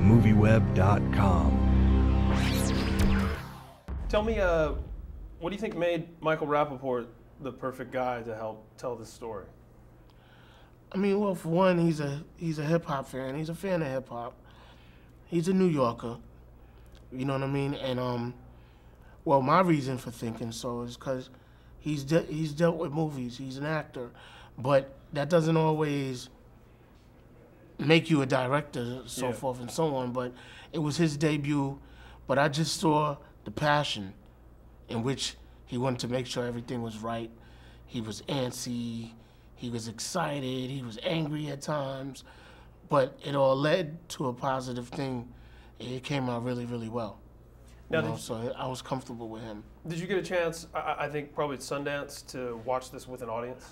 MovieWeb.com. Tell me, what do you think made Michael Rapaport the perfect guy to help tell this story? I mean, well, for one, he's a hip hop fan. He's a fan of hip hop. He's a New Yorker. You know what I mean? And well, my reason for thinking so is because he's dealt with movies. He's an actor, but that doesn't always make you a director, so forth and so on. But it was his debut. But I just saw the passion in which he wanted to make sure everything was right. He was antsy. He was excited. He was angry at times. But it all led to a positive thing. It came out really, really well. Now, so I was comfortable with him. Did you get a chance, I think probably at Sundance, to watch this with an audience?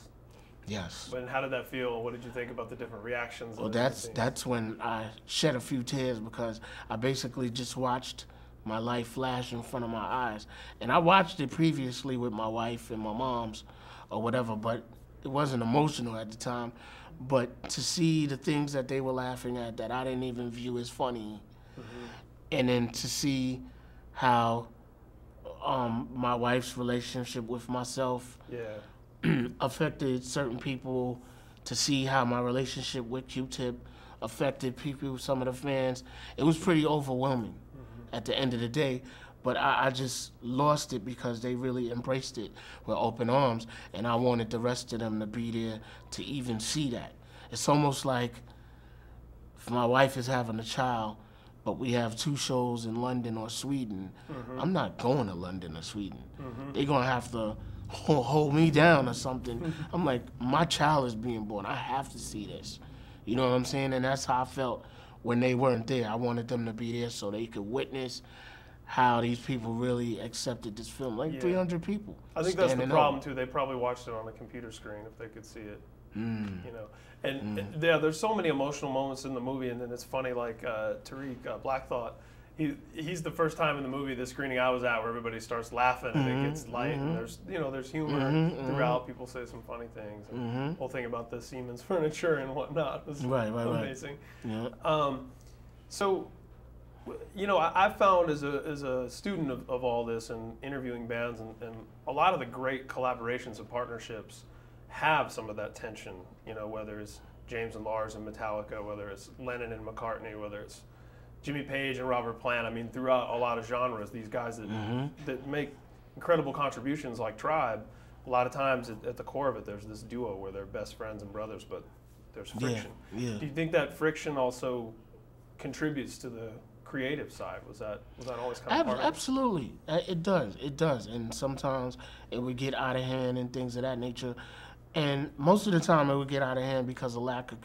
Yes. And how did that feel? What did you think about the different reactions? Well, that's when I shed a few tears, because I basically just watched my life flash in front of my eyes. And I watched it previously with my wife and my mom's or whatever, but it wasn't emotional at the time. But to see the things that they were laughing at that I didn't even view as funny, and then to see how my wife's relationship with myself affected certain people, to see how my relationship with Q-Tip affected people, some of the fans, it was pretty overwhelming at the end of the day. But I just lost it because they really embraced it with open arms, and I wanted the rest of them to be there to even see that. It's almost like if my wife is having a child, but we have 2 shows in London or Sweden, I'm not going to London or Sweden. They're going to have to hold me down or something. I'm like, my child is being born. I have to see this. You know what I'm saying? And that's how I felt when they weren't there. I wanted them to be there so they could witness how these people really accepted this film. Like 300 people. I think that's the problem, too. They probably watched it on a computer screen if they could see it. You know, and yeah, there's so many emotional moments in the movie, and then it's funny, like Tariq Black Thought, he's the first time in the movie, the screening I was at, where everybody starts laughing and it gets light, and there's humor throughout. People say some funny things. And the whole thing about the Siemens furniture and whatnot was amazing. So, you know, I found as a student of all this and interviewing bands, and a lot of the great collaborations and partnerships have some of that tension, you know, whether it's James and Lars and Metallica, whether it's Lennon and McCartney, whether it's Jimmy Page and Robert Plant. I mean, throughout a lot of genres, these guys that make incredible contributions like Tribe, a lot of times at the core of it, there's this duo where they're best friends and brothers, but there's friction. Do you think that friction also contributes to the creative side? Was that always kind of part of it? Absolutely. It does. And sometimes it would get out of hand and things of that nature. And most of the time it would get out of hand because of lack of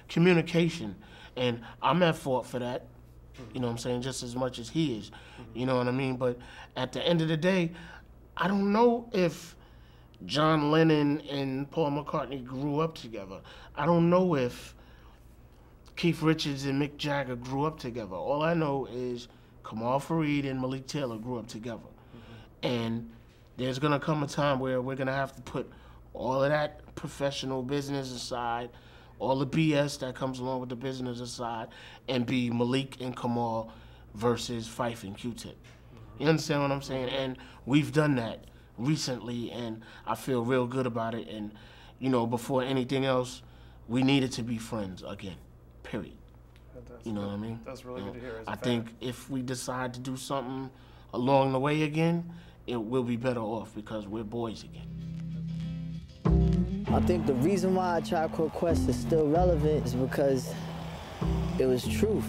communication. And I'm at fault for that, you know what I'm saying, just as much as he is. You know what I mean? But at the end of the day, I don't know if John Lennon and Paul McCartney grew up together. I don't know if Keith Richards and Mick Jagger grew up together. All I know is Kamal Fareed and Malik Taylor grew up together. And there's going to come a time where we're going to have to put all of that professional business aside, all the BS that comes along with the business aside, and be Malik and Kamal versus Phife and Q-Tip. You understand what I'm saying? And we've done that recently, and I feel real good about it. And, you know, before anything else, we needed to be friends again, period. You know what I mean? That's really good to hear. I think if we decide to do something along the way again, it will be better off because we're boys again. I think the reason why A Tribe Called Quest is still relevant is because it was truth.